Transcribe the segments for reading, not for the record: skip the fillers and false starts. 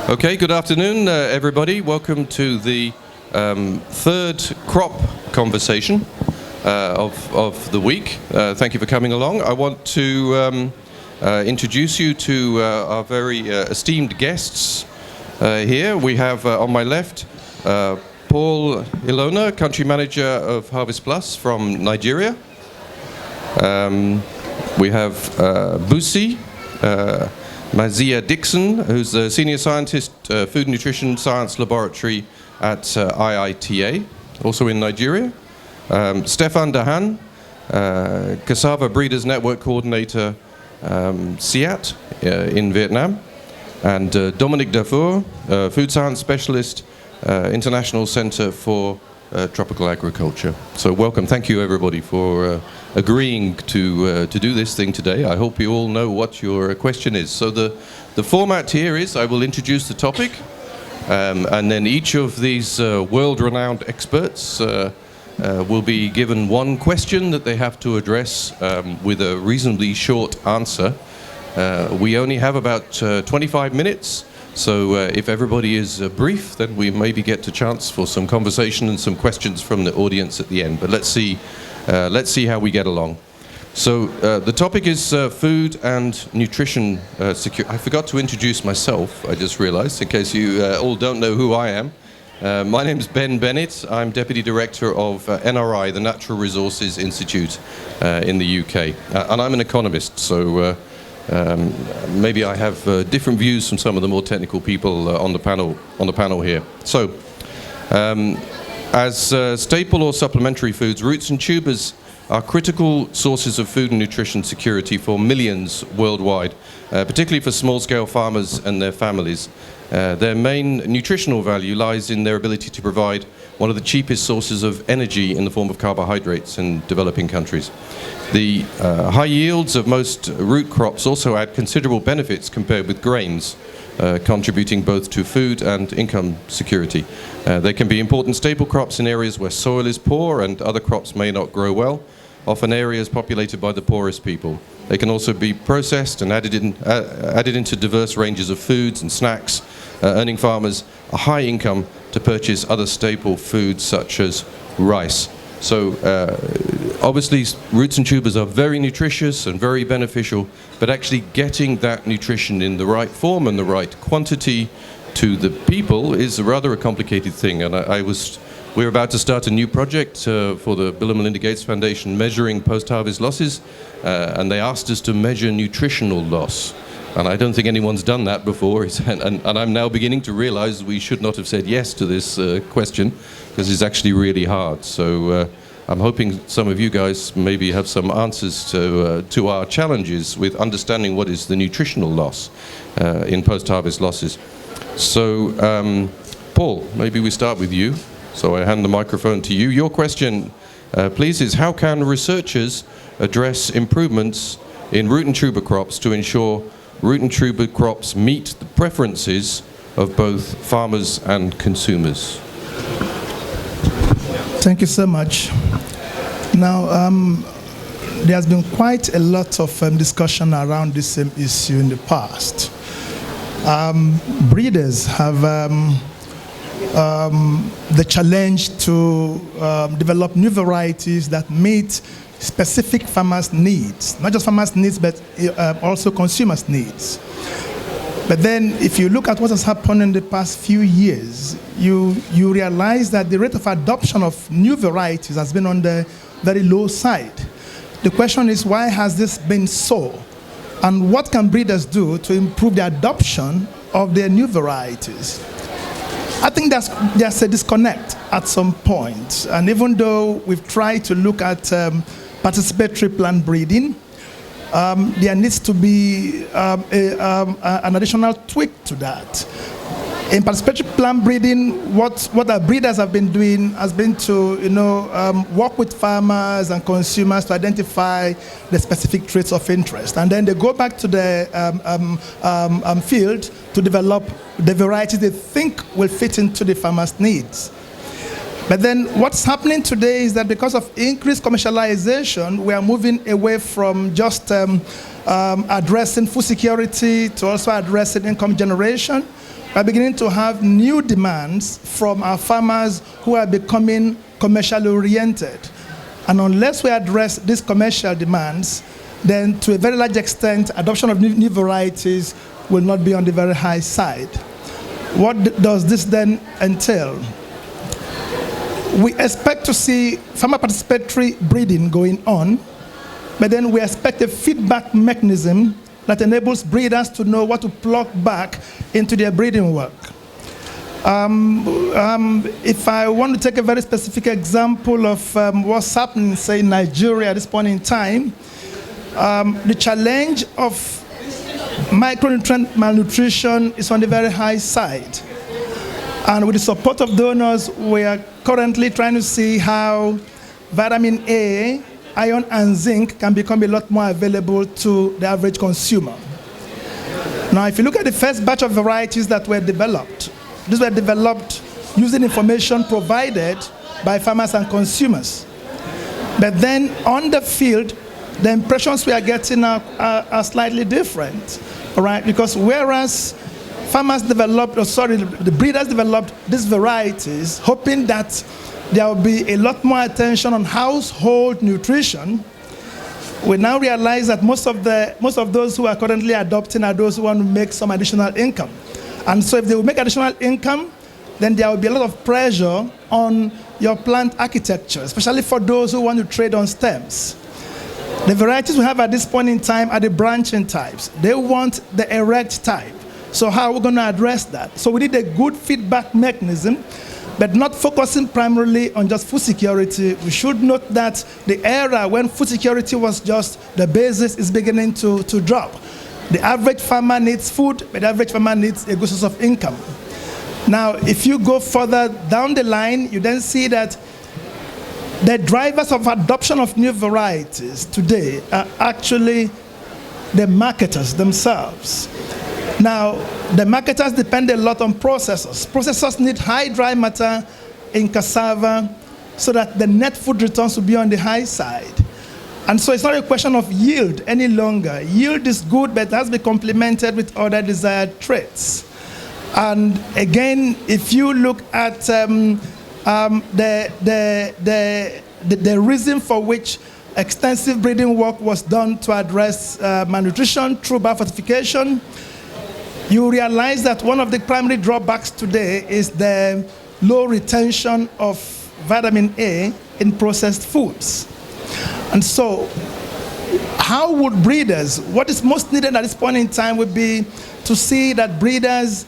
Okay, good afternoon, everybody. Welcome to the third crop conversation of the week. Thank you for coming along. I want to introduce you to our very esteemed guests here. We have on my left Paul Ilona, Country Manager of Harvest Plus from Nigeria. We have Busi Mazia Dixon, who's the Senior Scientist, Food Nutrition Science Laboratory at IITA, also in Nigeria. Stefan Dahan, Cassava Breeders Network Coordinator, SIAT in Vietnam. And Dominic Dafour, Food Science Specialist, International Center for Tropical Agriculture. So welcome. Thank you, everybody, for agreeing to do this thing today. I hope you all know what your question is. So the format here is I will introduce the topic, and then each of these world-renowned experts will be given one question that they have to address with a reasonably short answer. We only have about 25 minutes. So if everybody is brief, then we maybe get a chance for some conversation and some questions from the audience at the end. But let's see how we get along. So the topic is food and nutrition security. I forgot to introduce myself, I just realized, in case you all don't know who I am. My name is Ben Bennett. I'm Deputy Director of NRI, the Natural Resources Institute in the UK. And I'm an economist, so maybe I have different views from some of the more technical people on the panel here. So, as staple or supplementary foods, roots and tubers are critical sources of food and nutrition security for millions worldwide, particularly for small-scale farmers and their families. Their main nutritional value lies in their ability to provide one of the cheapest sources of energy in the form of carbohydrates in developing countries. The high yields of most root crops also add considerable benefits compared with grains, contributing both to food and income security. They can be important staple crops in areas where soil is poor and other crops may not grow well, often areas populated by the poorest people. They can also be processed and added into diverse ranges of foods and snacks, earning farmers a high income to purchase other staple foods such as rice. So obviously roots and tubers are very nutritious and very beneficial, but actually getting that nutrition in the right form and the right quantity to the people is rather a complicated thing. And we're about to start a new project for the Bill and Melinda Gates Foundation measuring post-harvest losses, and they asked us to measure nutritional loss. And I don't think anyone's done that before, and I'm now beginning to realize we should not have said yes to this question, because it's actually really hard. So I'm hoping some of you guys maybe have some answers to our challenges with understanding what is the nutritional loss in post-harvest losses. So Paul, maybe we start with you. So I hand the microphone to you. Your question, please, is how can researchers address improvements in root and tuber crops to ensure root and tuber crops meet the preferences of both farmers and consumers? Thank you so much. Now, there has been quite a lot of discussion around this same issue in the past. Breeders have the challenge to develop new varieties that meet specific farmers' needs, not just farmers' needs, but also consumers' needs. But then, if you look at what has happened in the past few years, you realize that the rate of adoption of new varieties has been on the very low side. The question is, why has this been so? And what can breeders do to improve the adoption of their new varieties? I think there's a disconnect at some point. And even though we've tried to look at participatory plant breeding, there needs to be an additional tweak to that. In participatory plant breeding, what our breeders have been doing has been to work with farmers and consumers to identify the specific traits of interest, and then they go back to the field to develop the varieties they think will fit into the farmers' needs. But then what's happening today is that because of increased commercialization, we are moving away from just addressing food security to also addressing income generation. We're beginning to have new demands from our farmers who are becoming commercially oriented. And unless we address these commercial demands, then to a very large extent, adoption of new varieties will not be on the very high side. What does this then entail? We expect to see farmer participatory breeding going on, but then we expect a feedback mechanism that enables breeders to know what to plug back into their breeding work. If I want to take a very specific example of what's happening, say, in Nigeria at this point in time, the challenge of micronutrient malnutrition is on the very high side. And with the support of donors, we are currently trying to see how vitamin A, iron, and zinc can become a lot more available to the average consumer. Now, if you look at the first batch of varieties that were developed, these were developed using information provided by farmers and consumers. But then on the field, the impressions we are getting are slightly different, all right? Because whereas farmers developed, the breeders developed these varieties, hoping that there will be a lot more attention on household nutrition, we now realize that most of those who are currently adopting are those who want to make some additional income. And so if they will make additional income, then there will be a lot of pressure on your plant architecture, especially for those who want to trade on stems. The varieties we have at this point in time are the branching types. They want the erect type. So how are we going to address that? So we need a good feedback mechanism, but not focusing primarily on just food security. We should note that the era when food security was just the basis is beginning to drop. The average farmer needs food, but the average farmer needs a good source of income. Now, if you go further down the line, you then see that the drivers of adoption of new varieties today are actually the marketers themselves. Now, the marketers depend a lot on processors. Processors need high dry matter in cassava so that the net food returns will be on the high side. And so it's not a question of yield any longer. Yield is good, but it has to be complemented with other desired traits. And again, if you look at the reason for which extensive breeding work was done to address malnutrition through biofortification, you realize that one of the primary drawbacks today is the low retention of vitamin A in processed foods. And so, how would breeders, what is most needed at this point in time would be to see that breeders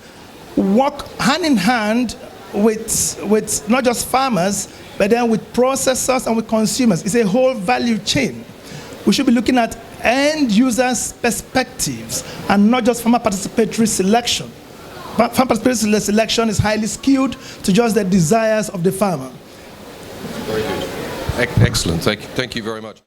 work hand in hand with not just farmers, but then with processors and with consumers. It's a whole value chain. We should be looking at end users' perspectives and not just farmer participatory selection. Farmer participatory selection is highly skewed to just the desires of the farmer. Very good. Excellent. Thank you very much.